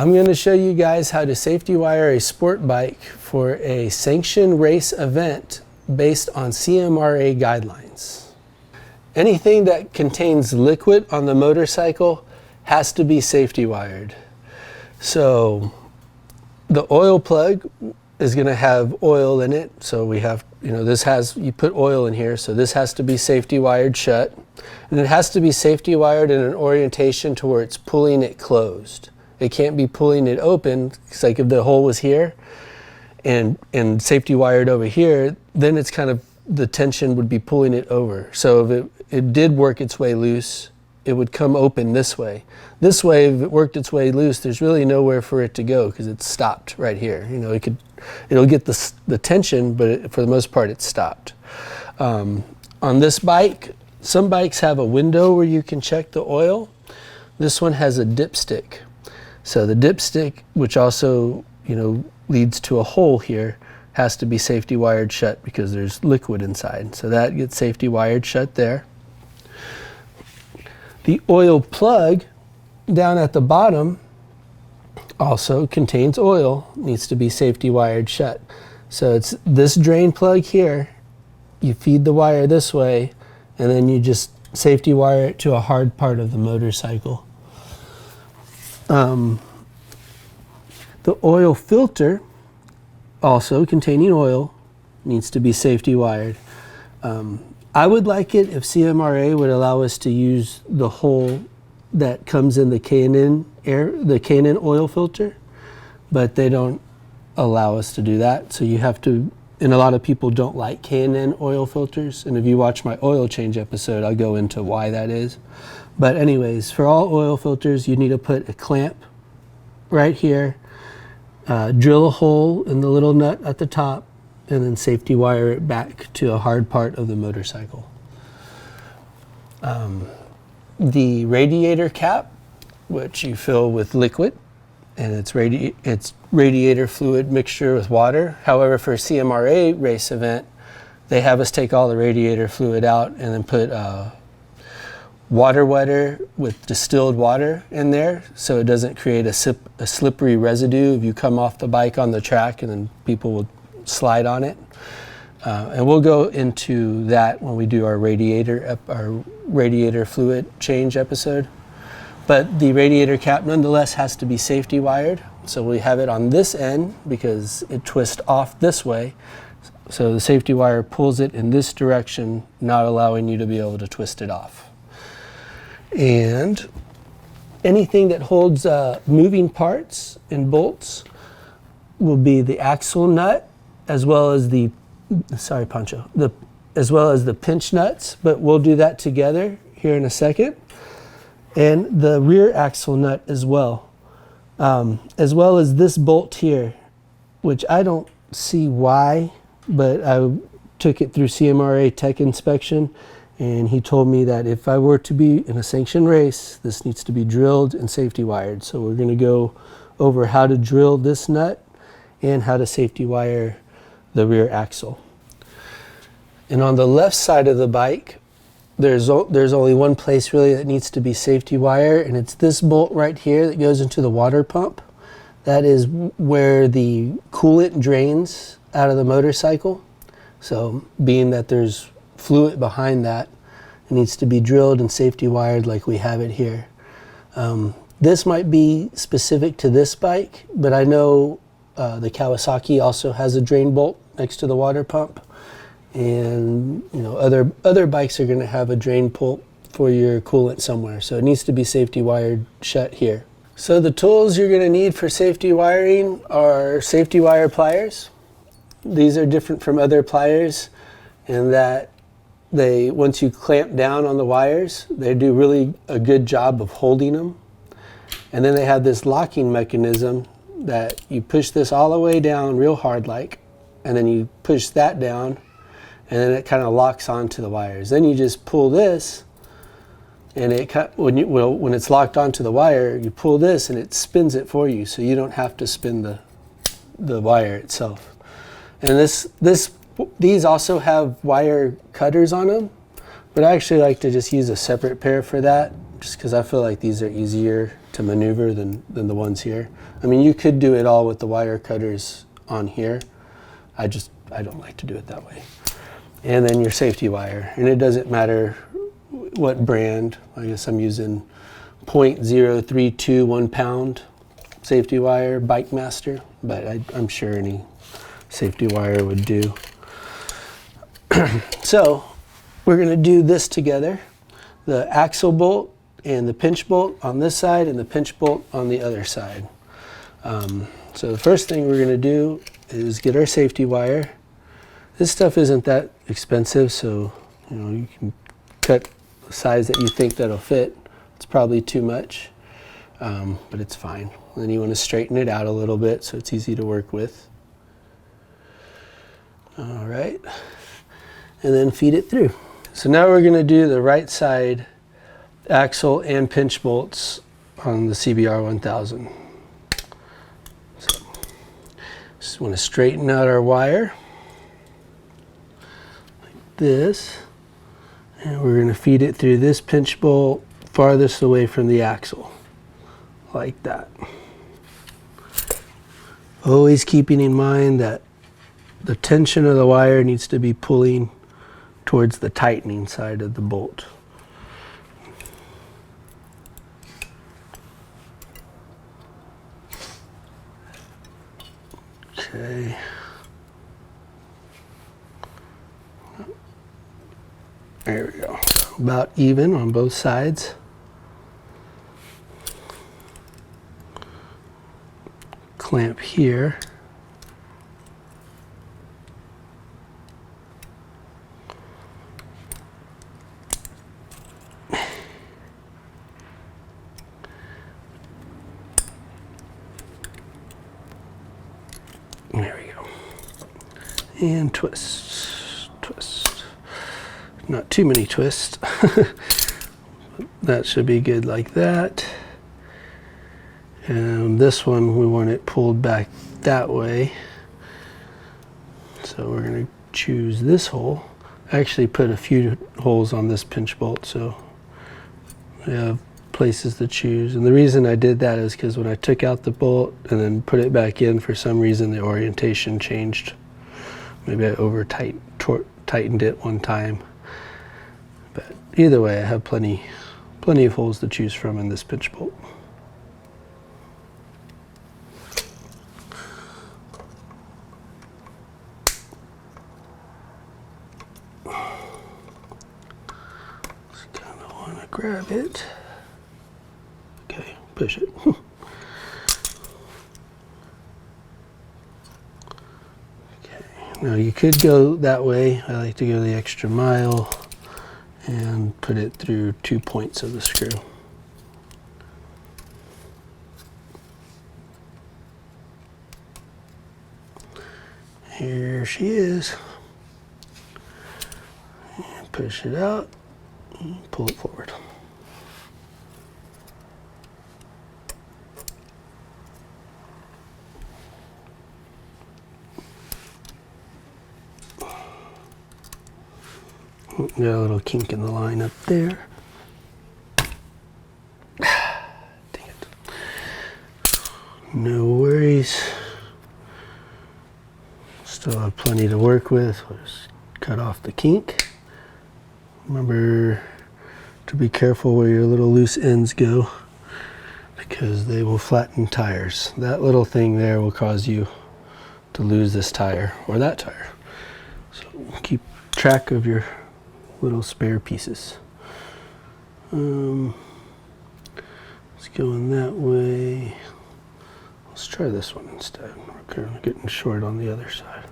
I'm going to show you guys how to safety wire a sport bike for a sanctioned race event based on CMRA guidelines. Anything that contains liquid on the motorcycle has to be safety wired. So the oil plug is going to have oil in it. So we have, you put oil in here. So this has to be safety wired shut. And it has to be safety wired in an orientation to where it's pulling it closed. It can't be pulling it open. It's like if the hole was here and safety wired over here, then it's kind of, the tension would be pulling it over. So if it did work its way loose, it would come open this way. This way, if it worked its way loose, there's really nowhere for it to go because it's stopped right here. It'll get the tension, but for the most part, it's stopped. On this bike, some bikes have a window where you can check the oil. This one has a dipstick. So the dipstick, which also, leads to a hole here, has to be safety wired shut because there's liquid inside. So that gets safety wired shut there. The oil plug down at the bottom also contains oil, needs to be safety wired shut. So it's this drain plug here, you feed the wire this way, and then you just safety wire it to a hard part of the motorcycle. The oil filter, also containing oil, needs to be safety wired. I would like it if CMRA would allow us to use the hole that comes in the K&N oil filter, but they don't allow us to do that. So you have to, and a lot of people don't like K&N oil filters. And if you watch my oil change episode, I'll go into why that is. But anyways, for all oil filters, you need to put a clamp right here, drill a hole in the little nut at the top, and then safety wire it back to a hard part of the motorcycle. The radiator cap, which you fill with liquid, and it's radiator fluid mixture with water. However, for a CMRA race event, they have us take all the radiator fluid out and then put water wetter with distilled water in there, so it doesn't create a slippery residue if you come off the bike on the track, and then people will slide on it. And we'll go into that when we do our radiator fluid change episode. But the radiator cap nonetheless has to be safety wired. So we have it on this end because it twists off this way. So the safety wire pulls it in this direction, not allowing you to be able to twist it off. And anything that holds moving parts and bolts will be the axle nut, as well as the pinch nuts, but we'll do that together here in a second. And the rear axle nut as well as this bolt here, which I don't see why, but I took it through CMRA tech inspection, and he told me that if I were to be in a sanctioned race, this needs to be drilled and safety wired. So we're going to go over how to drill this nut and how to safety wire the rear axle. And on the left side of the bike, there's only one place really that needs to be safety wire, and it's this bolt right here that goes into the water pump. That is where the coolant drains out of the motorcycle. So being that there's fluid behind that, it needs to be drilled and safety wired like we have it here. This might be specific to this bike, but I know the Kawasaki also has a drain bolt next to the water pump, and other bikes are going to have a drain bolt for your coolant somewhere, so it needs to be safety wired shut here. So the tools you're going to need for safety wiring are safety wire pliers. These are different from other pliers in that once you clamp down on the wires, they do really a good job of holding them. And then they have this locking mechanism that you push this all the way down real hard and then you push that down, and then it kind of locks onto the wires. Then you just pull this, and when it's locked onto the wire, you pull this and it spins it for you, so you don't have to spin the wire itself. And these also have wire cutters on them, but I actually like to just use a separate pair for that, just because I feel like these are easier to maneuver than the ones here. I mean, you could do it all with the wire cutters on here. I don't like to do it that way. And then your safety wire, and it doesn't matter what brand. I guess I'm using 0.032 1 pound safety wire, Bike Master, but I'm sure any safety wire would do. So we're going to do this together, the axle bolt and the pinch bolt on this side and the pinch bolt on the other side. So the first thing we're going to do is get our safety wire. This stuff isn't that expensive, so you can cut the size that you think that'll fit. It's probably too much, but it's fine. And then you want to straighten it out a little bit so it's easy to work with. All right, and then feed it through. So now we're going to do the right side axle and pinch bolts on the CBR 1000. So just want to straighten out our wire like this, and we're going to feed it through this pinch bolt farthest away from the axle, like that. Always keeping in mind that the tension of the wire needs to be pulling towards the tightening side of the bolt. Okay. There we go. About even on both sides. Clamp here. There we go. And twist, twist. Not too many twists. That should be good like that. And this one, we want it pulled back that way. So we're going to choose this hole. I actually put a few holes on this pinch bolt, so we have places to choose. And the reason I did that is because when I took out the bolt and then put it back in, for some reason the orientation changed. Maybe I over tightened it one time. But either way, I have plenty of holes to choose from in this pinch bolt. Just kind of want to grab it. Okay, push it. Now you could go that way. I like to go the extra mile and put it through 2 points of the screw. Here she is. And push it out and pull it forward. Got a little kink in the line up there. Dang it. No worries. Still have plenty to work with. We'll just cut off the kink. Remember to be careful where your little loose ends go, because they will flatten tires. That little thing there will cause you to lose this tire or that tire. So keep track of your little spare pieces. It's going that way. Let's try this one instead. We're kind of getting short on the other side.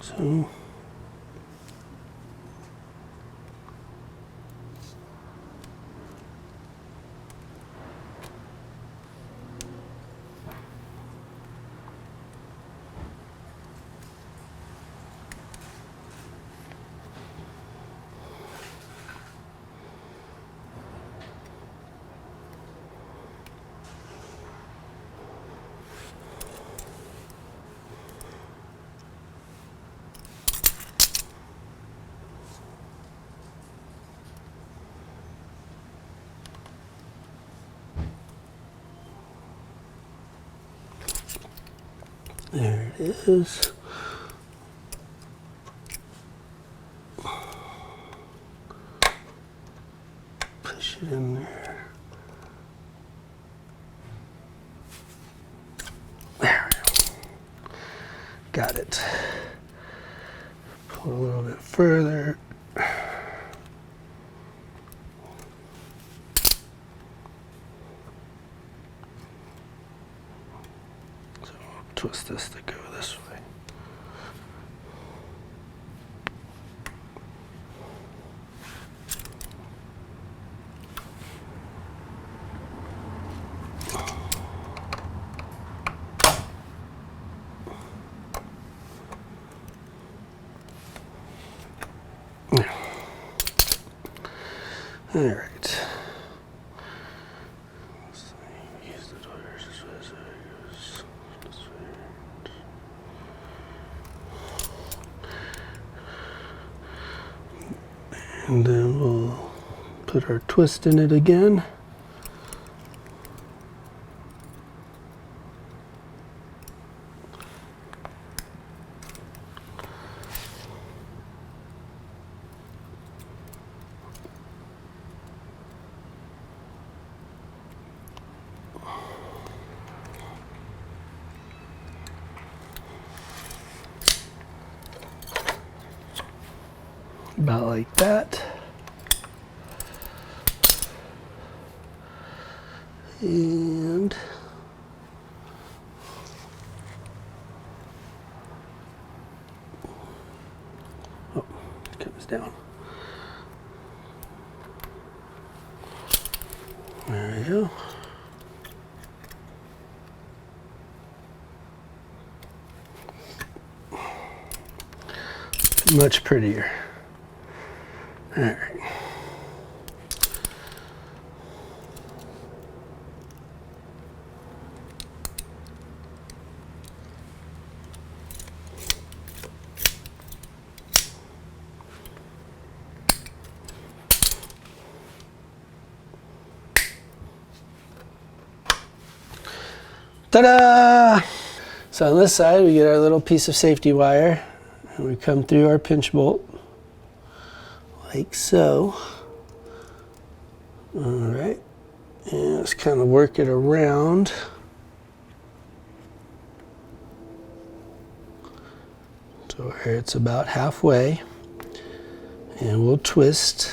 So There it is. Push it in there. There we go. Got it. Pull a little bit further. So I'll twist this to go this way. All right. Use the doors. And then we'll put our twist in it again. About like that. And oh, it comes down. There we go. Much prettier. All right. Ta-da! So on this side, we get our little piece of safety wire, and we come through our pinch bolt, like so. All right, and let's kind of work it around. To where it's about halfway, and we'll twist.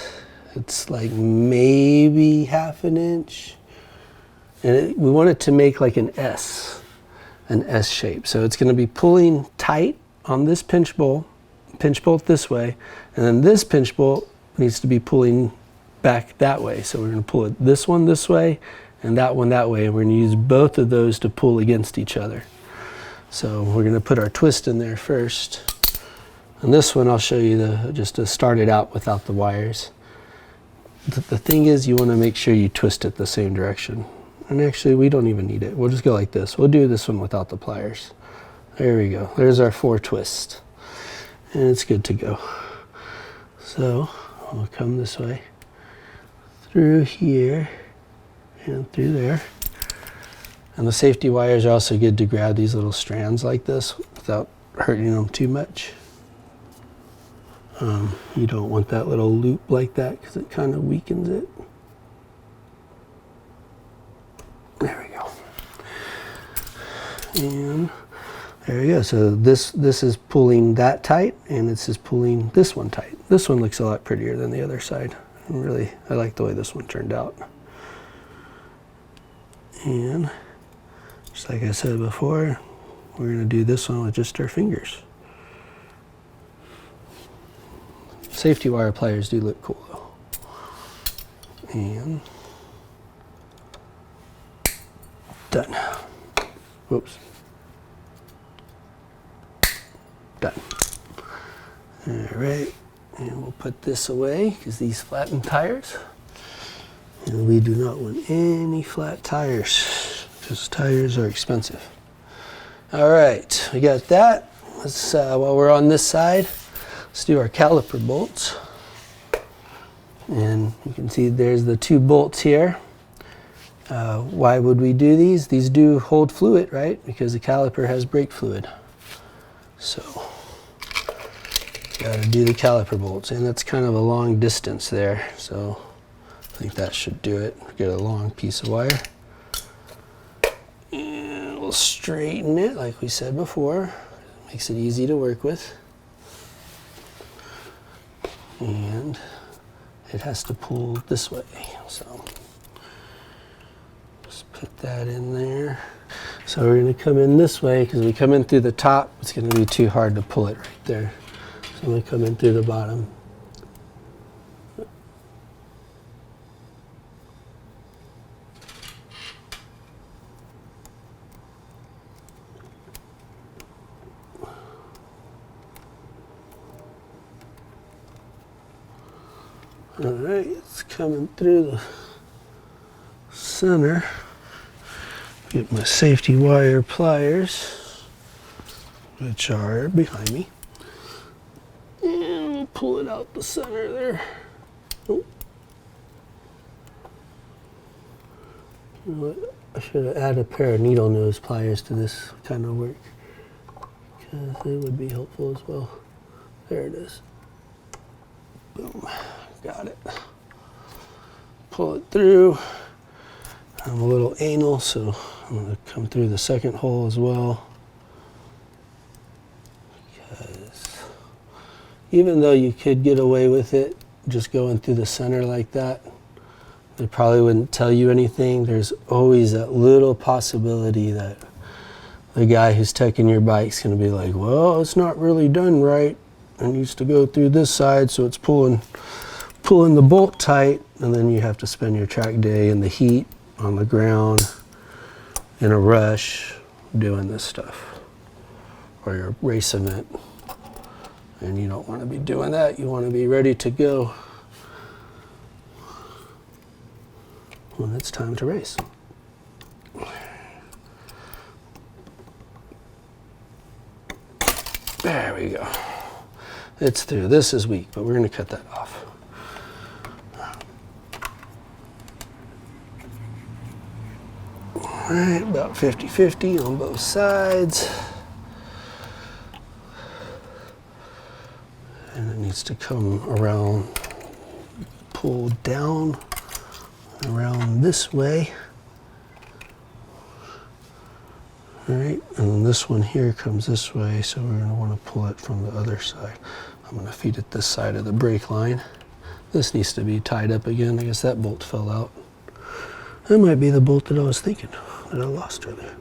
It's like maybe half an inch. And we want it to make like an S shape. So it's going to be pulling tight on this pinch bolt this way, and then this pinch bolt needs to be pulling back that way. So we're going to pull it this one this way and that one that way, and we're going to use both of those to pull against each other. So we're going to put our twist in there first. And this one I'll show you just to start it out without the wires. The thing is, you want to make sure you twist it the same direction. And actually, we don't even need it. We'll just go like this. We'll do this one without the pliers. There we go. There's our 4 twists. And it's good to go. So we'll come this way, through here, and through there. And the safety wires are also good to grab these little strands like this without hurting them too much. You don't want that little loop like that because it kind of weakens it. There we go. And there we go. So this is pulling that tight, and this is pulling this one tight. This one looks a lot prettier than the other side. I like the way this one turned out. And just like I said before, we're going to do this one with just our fingers. Safety wire pliers do look cool though. And done. Whoops. Done. All right, and we'll put this away because these flatten tires. And we do not want any flat tires because tires are expensive. All right, we got that. Let's, while we're on this side, let's do our caliper bolts. And you can see there's the 2 bolts here. Why would we do these? These do hold fluid, right? Because the caliper has brake fluid. So, got to do the caliper bolts, and that's kind of a long distance there. So, I think that should do it. Get a long piece of wire. And we'll straighten it like we said before. Makes it easy to work with. And it has to pull this way. So just put that in there. So we're going to come in this way because we come in through the top, it's going to be too hard to pull it right there. So I'm going to come in through the bottom. All right, it's coming through the center. Get my safety wire pliers, which are behind me. And we'll pull it out the center there. Oh. You know what? I should have added a pair of needle nose pliers to this kind of work, because they would be helpful as well. There it is. Boom. Got it. Pull it through. I'm a little anal, so I'm going to come through the second hole as well. Because even though you could get away with it just going through the center like that, they probably wouldn't tell you anything. There's always that little possibility that the guy who's taking your bike's going to be like, well, it's not really done right. It needs to go through this side, so it's pulling the bolt tight, and then you have to spend your track day in the heat on the ground in a rush doing this stuff, or your race event. And you don't want to be doing that. You want to be ready to go when it's time to race. There we go. It's through. This is weak, but we're going to cut that off. All right, about 50-50 on both sides. And it needs to come around, pull down, around this way. All right, and then this one here comes this way, so we're going to want to pull it from the other side. I'm going to feed it this side of the brake line. This needs to be tied up again. I guess that bolt fell out. That might be the bolt that I was thinking that I lost earlier.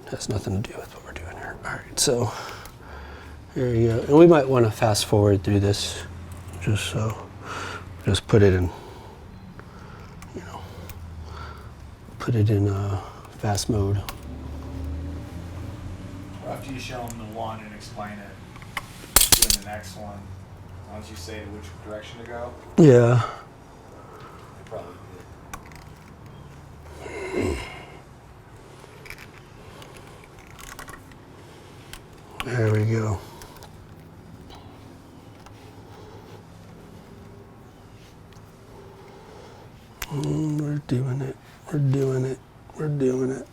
Has nothing to do with what we're doing here. All right, so there you go. And we might want to fast forward through this, just so, just put it in, you know, put it in fast mode. After you show them the one and explain it, doing the next one, why don't you say which direction to go? Yeah. Probably good. There we go. We're doing it. We're doing it. We're doing it.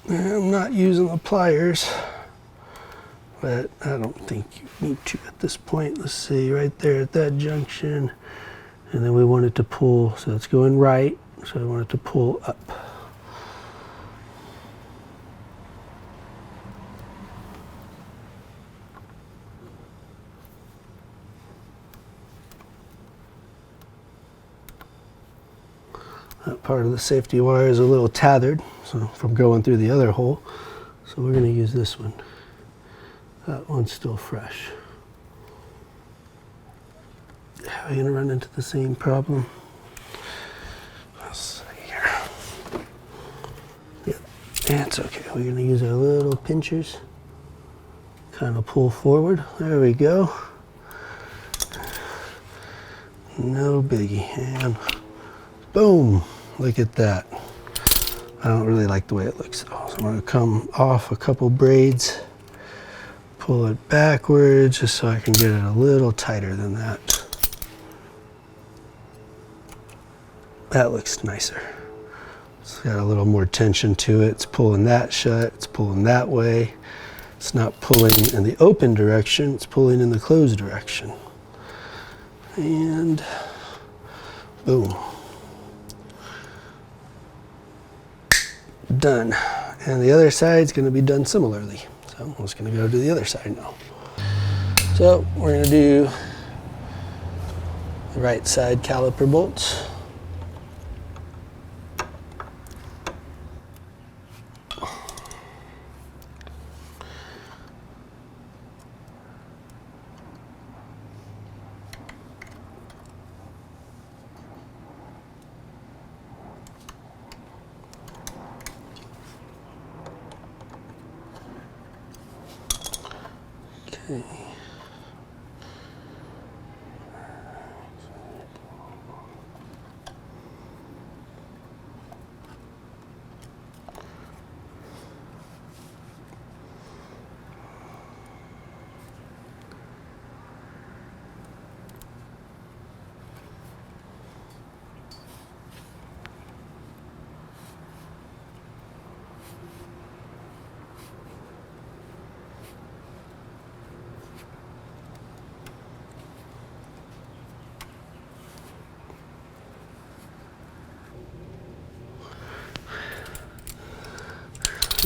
I'm not using the pliers, but I don't think you need to at this point. Let's see, right there at that junction, and then we want it to pull, so it's going right, so I want it to pull up. That part of the safety wire is a little tethered, so from going through the other hole. So we're going to use this one. That one's still fresh. Are we going to run into the same problem? Let's see here. Yep, that's okay. We're going to use our little pinchers. Kind of pull forward. There we go. No biggie. And boom. Look at that. I don't really like the way it looks though. So I'm going to come off a couple braids, pull it backwards just so I can get it a little tighter than that. That looks nicer. It's got a little more tension to it. It's pulling that shut, it's pulling that way. It's not pulling in the open direction, it's pulling in the closed direction. And boom. Done. And the other side's going to be done similarly. So I'm just going to go to the other side now. So we're going to do the right side caliper bolts. Okay.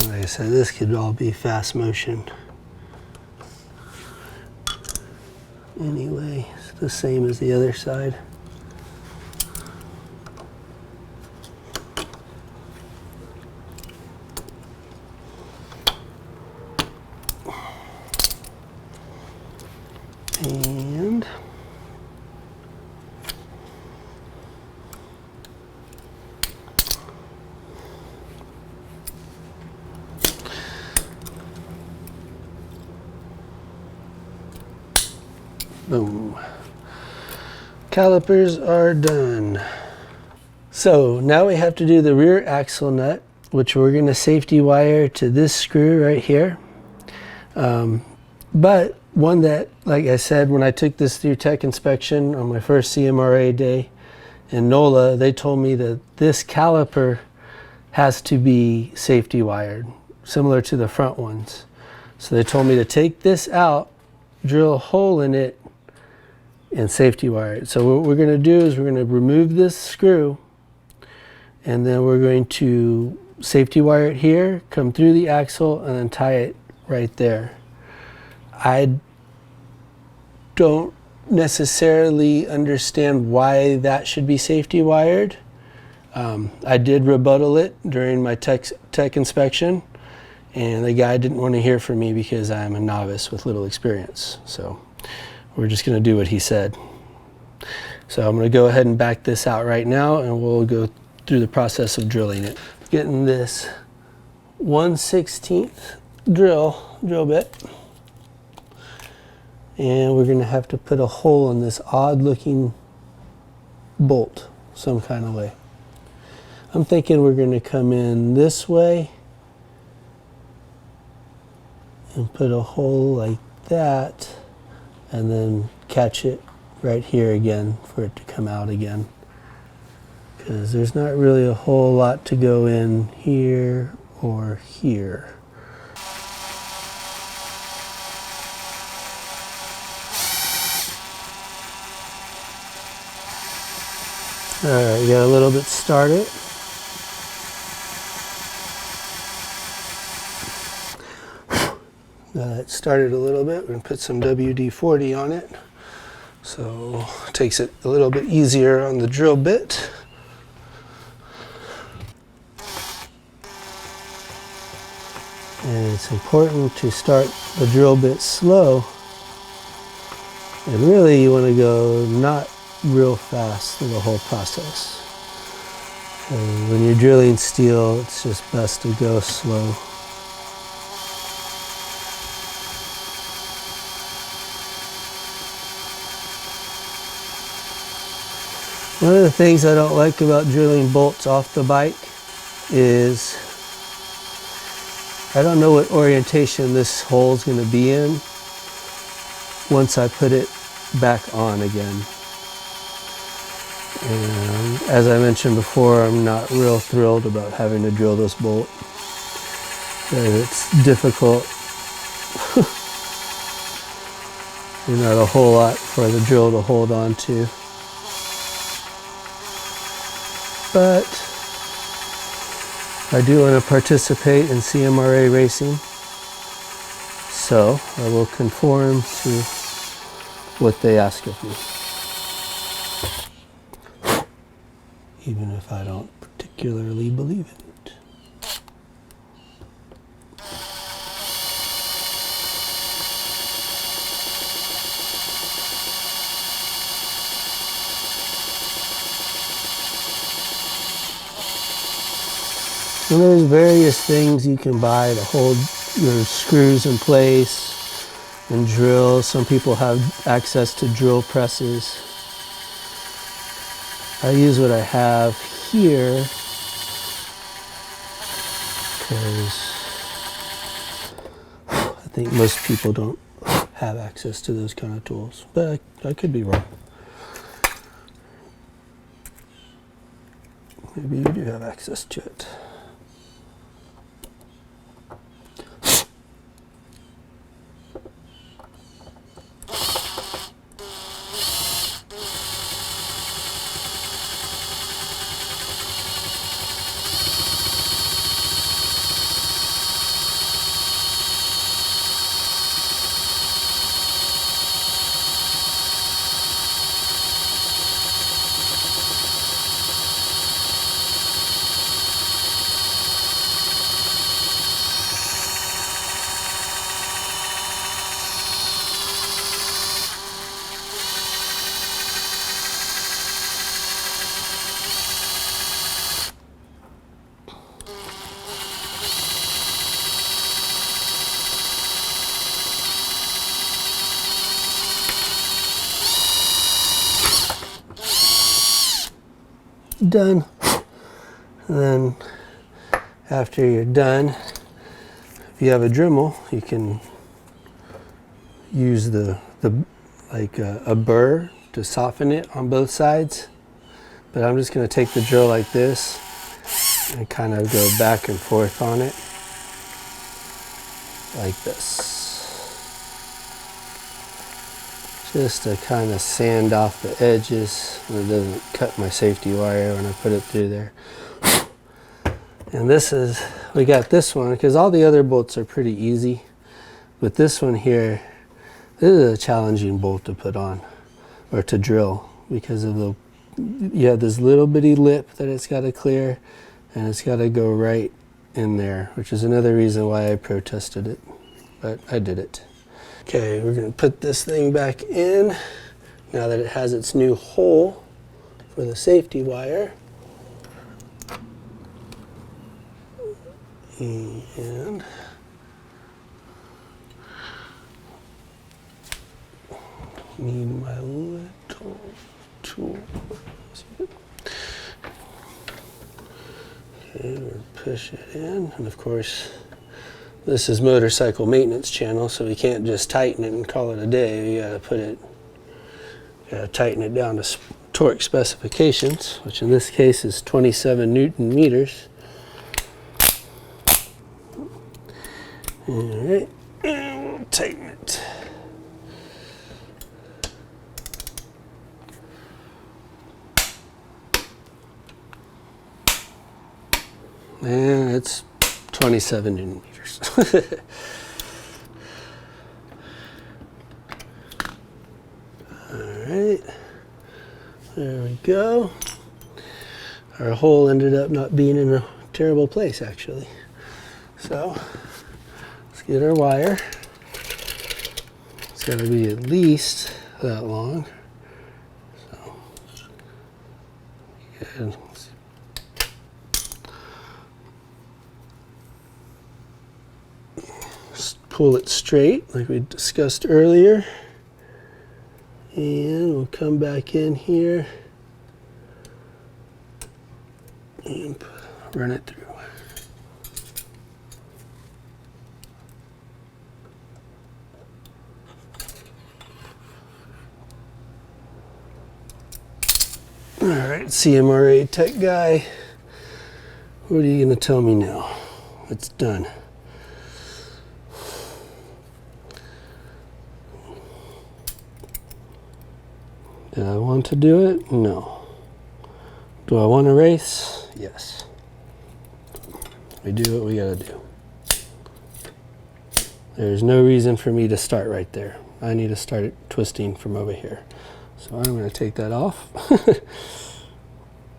Like I said, this could all be fast motion. Anyway, it's the same as the other side. And boom. Calipers are done. So now we have to do the rear axle nut, which we're going to safety wire to this screw right here. But one that, like I said, when I took this through tech inspection on my first CMRA day in NOLA, they told me that this caliper has to be safety wired, similar to the front ones. So they told me to take this out, drill a hole in it, and safety wire it. So what we're going to do is we're going to remove this screw, and then we're going to safety wire it here, come through the axle, and then tie it right there. I don't necessarily understand why that should be safety wired. I did rebuttal it during my tech inspection, and the guy didn't want to hear from me because I'm a novice with little experience. So we're just going to do what he said. So I'm going to go ahead and back this out right now, and we'll go through the process of drilling it. Getting this 1/16 drill bit, and we're going to have to put a hole in this odd looking bolt some kind of way. I'm thinking we're going to come in this way and put a hole like that, and then catch it right here again for it to come out again, because there's not really a whole lot to go in here or here. Alright, we got a little bit started. Got it started a little bit. We're going to put some WD-40 on it, so it takes it a little bit easier on the drill bit. And it's important to start the drill bit slow, and really you want to go not real fast through the whole process. And when you're drilling steel, it's just best to go slow. One of the things I don't like about drilling bolts off the bike is I don't know what orientation this hole is going to be in. once I put it back on again. And as I mentioned before, I'm not real thrilled about having to drill this bolt. It's difficult. There's not a whole lot for the drill to hold on to. But I do want to participate in CMRA racing, so I will conform to what they ask of me, even if I don't particularly believe it. And there's various things you can buy to hold your screws in place and drills. Some people have access to drill presses. I use what I have here because I think most people don't have access to those kind of tools, but I could be wrong. Maybe you do have access to it. Done. And then after you're done, if you have a Dremel, you can use the like a burr to soften it on both sides. But I'm just going to take the drill like this and kind of go back and forth on it like this, just to kind of sand off the edges so it doesn't cut my safety wire when I put it through there. And this is, we got this one because all the other bolts are pretty easy, but this one here, this is a challenging bolt to put on or to drill because of the, you have this little bitty lip that it's got to clear, and it's got to go right in there, which is another reason why I protested it, but I did it. Okay, we're going to put this thing back in now that it has its new hole for the safety wire. And need my little tool. Okay, we'll push it in, and of course this is motorcycle maintenance channel, so we can't just tighten it and call it a day. We gotta put it, gotta tighten it down to torque specifications, which in this case is 27 Newton meters. All right, and we'll tighten it. And it's 27 Newton meters. All right, there we go. Our hole ended up not being in a terrible place, actually. So let's get our wire. It's got to be at least that long. So good. Pull it straight like we discussed earlier, and we'll come back in here and run it through. All right, CMRA tech guy, what are you going to tell me now? It's done. Did I want to do it? No. Do I want to race? Yes. We do what we got to do. There's no reason for me to start right there. I need to start twisting from over here. So I'm going to take that off.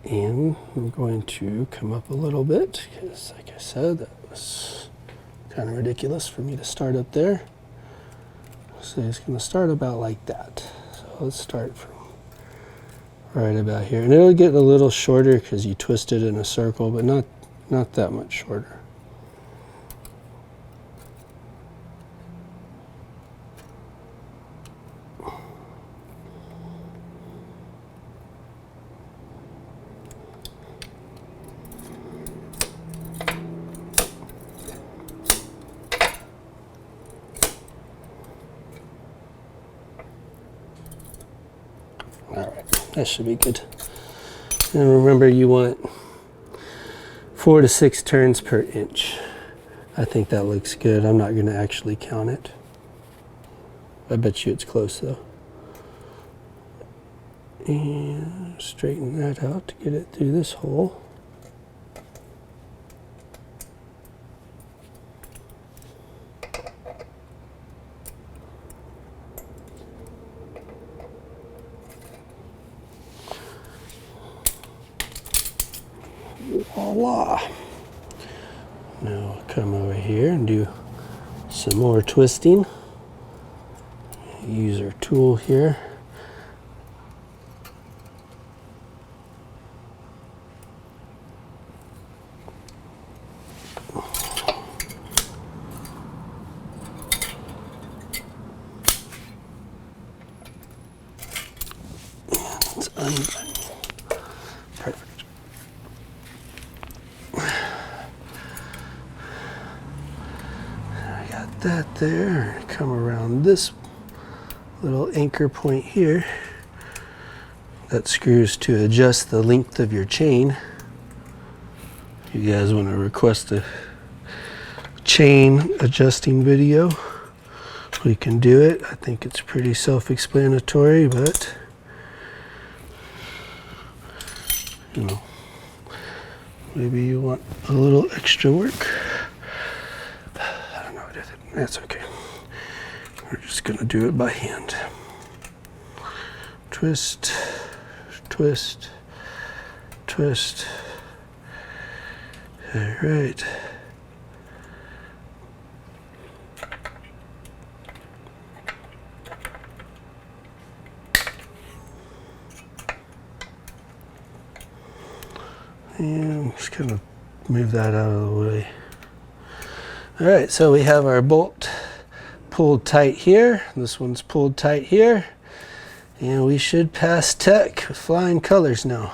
And I'm going to come up a little bit because, like I said, that was kind of ridiculous for me to start up there. So it's going to start about like that. So let's start from right about here. And it'll get a little shorter because you twist it in a circle, but not that much shorter. That should be good. And remember, you want 4 to 6 turns per inch. I think that looks good. I'm not going to actually count it. I bet you it's close though. And straighten that out to get it through this hole. Voila. Now I'll come over here and do some more twisting. Use our tool here. And it's perfect. That there, come around this little anchor point here that screws to adjust the length of your chain. If you guys want to request a chain adjusting video, we can do it. I think it's pretty self-explanatory, but you know, maybe you want a little extra work. That's okay. We're just going to do it by hand. Twist, twist, twist. All right. And I'm just going to move that out of the way. All right, so we have our bolt pulled tight here. This one's pulled tight here. And we should pass tech with flying colors now.